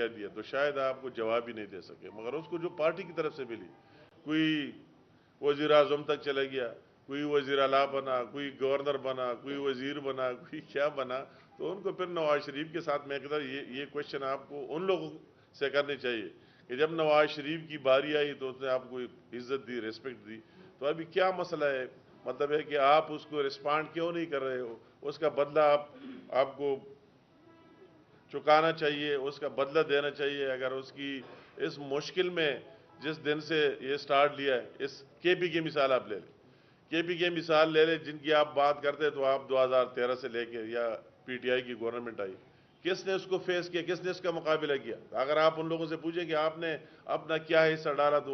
کہہ دیا تو شاید آپ کو جواب ہی نہیں دے سکے، مگر اس کو جو پارٹی کی طرف سے ملی، کوئی وزیر اعظم تک چلا گیا، کوئی وزیر اعلیٰ بنا، کوئی گورنر بنا، کوئی وزیر بنا، کوئی کیا بنا، تو ان کو پھر نواز شریف کے ساتھ میں کہتا یہ کوشچن آپ کو ان لوگوں سے کرنی چاہیے کہ جب نواز شریف کی باری آئی تو اس نے آپ کو عزت دی، ریسپیکٹ دی، تو ابھی کیا مسئلہ ہے؟ مطلب ہے کہ آپ اس کو رسپانڈ کیوں نہیں کر رہے ہو؟ اس کا بدلہ آپ کو چکانا چاہیے، اس کا بدلہ دینا چاہیے۔ اگر اس کی اس مشکل میں جس دن سے یہ سٹارٹ لیا ہے، اس کے پی کی مثال آپ لے لیں، کے پی کی مثال لے لیں، جن کی آپ بات کرتے تو آپ 2013 سے لے کے یا پی ٹی آئی کی گورنمنٹ آئی، کس نے اس کو فیس کیا، کس نے اس کا مقابلہ کیا؟ اگر آپ ان لوگوں سے پوچھیں کہ آپ نے اپنا کیا حصہ ڈالا تو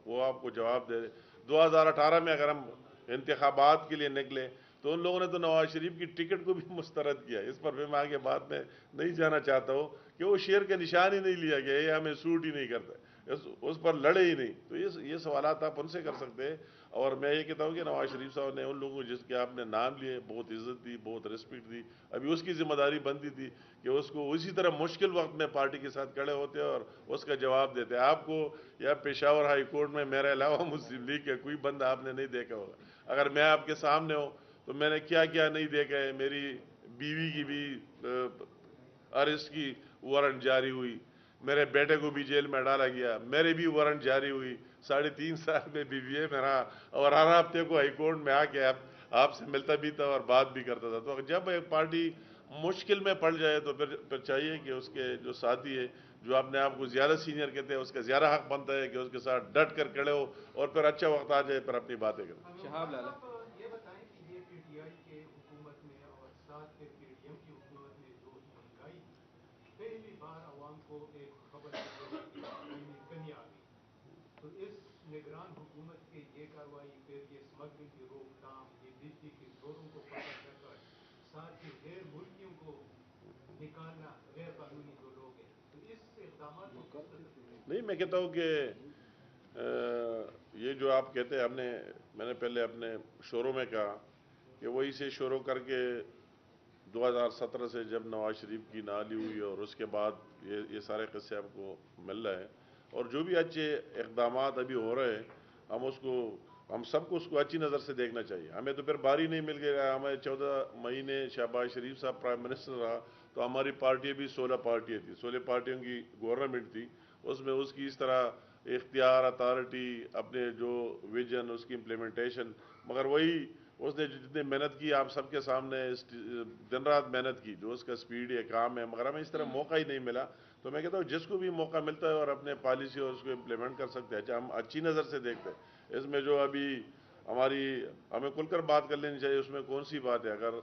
وہ آپ کو جواب دے دیں۔ 2018 میں اگر ہم انتخابات کے لیے نکلے تو ان لوگوں نے تو نواز شریف کی ٹکٹ کو بھی مسترد کیا۔ اس پر میں آگے بات میں نہیں جانا چاہتا ہوں کہ وہ شیر کا نشان ہی نہیں لیا گیا، یہ ہمیں سوٹ ہی نہیں کرتا، اس پر لڑے ہی نہیں۔ تو یہ سوالات آپ ان سے کر سکتے ہیں، اور میں یہ کہتا ہوں کہ نواز شریف صاحب نے ان لوگوں جس کے آپ نے نام لیے بہت عزت دی، بہت ریسپیکٹ دی۔ ابھی اس کی ذمہ داری بنتی تھی کہ اس کو اسی طرح مشکل وقت میں پارٹی کے ساتھ کھڑے ہوتے اور اس کا جواب دیتے۔ آپ کو یا پشاور ہائی کورٹ میں میرے علاوہ مسلم لیگ کا کوئی بندہ آپ نے نہیں دیکھا ہوگا۔ اگر میں آپ کے سامنے ہوں تو میں نے کیا کیا نہیں دیکھا ہے۔ میری بیوی کی بھی ارسٹ کی وارنٹ جاری ہوئی، میرے بیٹے کو بھی جیل میں ڈالا گیا، میرے بھی وارنٹ جاری ہوئی، 3.5 سال میں بیوی ہے میرا، اور ہر ہفتے کو ہائی کورٹ میں آ کے آپ سے ملتا بھی تھا اور بات بھی کرتا تھا۔ تو جب ایک پارٹی مشکل میں پڑ جائے تو پھر چاہیے کہ اس کے جو ساتھی ہے، جو اپنے آپ کو زیادہ سینئر کہتے ہیں، اس کا زیادہ حق بنتا ہے کہ اس کے ساتھ ڈٹ کر کھڑے ہو، اور پھر اچھا وقت آ جائے پھر اپنی باتیں کریں۔ شہاب لال آپ یہ بتائیں کہ یہ پی ٹی آئی کے حکومت میں اور ساتھ پھر پی ڈی ایم کی حکومت میں جو مہنگائی تھی، پہلی بار عوام کو ایک خبر مل گئی کہ مہنگائی میں کمی آ گئی، تو اس نگران حکومت کے یہ کارروائی، پھر یہ اسمگلنگ کی روک تھام، یہ بجلی کے چوروں کو پکڑ کر ساتھ ہی غیر ملکیوں کو نکالنا، غیر قانونی جو لوگ ہیں، تو اس اقدامات کو کس قدر نہیں، میں کہتا ہوں کہ یہ جو آپ کہتے ہیں، میں نے پہلے اپنے شوروں میں کہا کہ وہی سے شروع کر کے 2017 سے جب نواز شریف کی نالی ہوئی اور اس کے بعد یہ سارے قصے آپ کو مل رہے ہیں، اور جو بھی اچھے اقدامات ابھی ہو رہے ہیں، ہم سب کو اس کو اچھی نظر سے دیکھنا چاہیے۔ ہمیں تو پھر باری نہیں مل گئی، ہمیں 14 مہینے شہباز شریف صاحب پرائم منسٹر رہا تو ہماری پارٹی بھی 16 پارٹیاں تھیں، 16 پارٹیوں کی گورنمنٹ تھی، اس میں اس کی اس طرح اختیار، اتھارٹی، اپنے جو ویژن، اس کی امپلیمنٹیشن، مگر وہی اس نے جتنی محنت کی آپ سب کے سامنے دن رات محنت کی، جو اس کا سپیڈ ہے، کام ہے، مگر ہمیں اس طرح موقع ہی نہیں ملا۔ تو میں کہتا ہوں جس کو بھی موقع ملتا ہے اور اپنے پالیسی اور اس کو امپلیمنٹ کر سکتے ہیں، اچھا ہم اچھی نظر سے دیکھتے ہیں۔ اس میں جو ابھی ہمیں کھل کر بات کر لینی چاہیے، اس میں کون سی بات ہے؟ اگر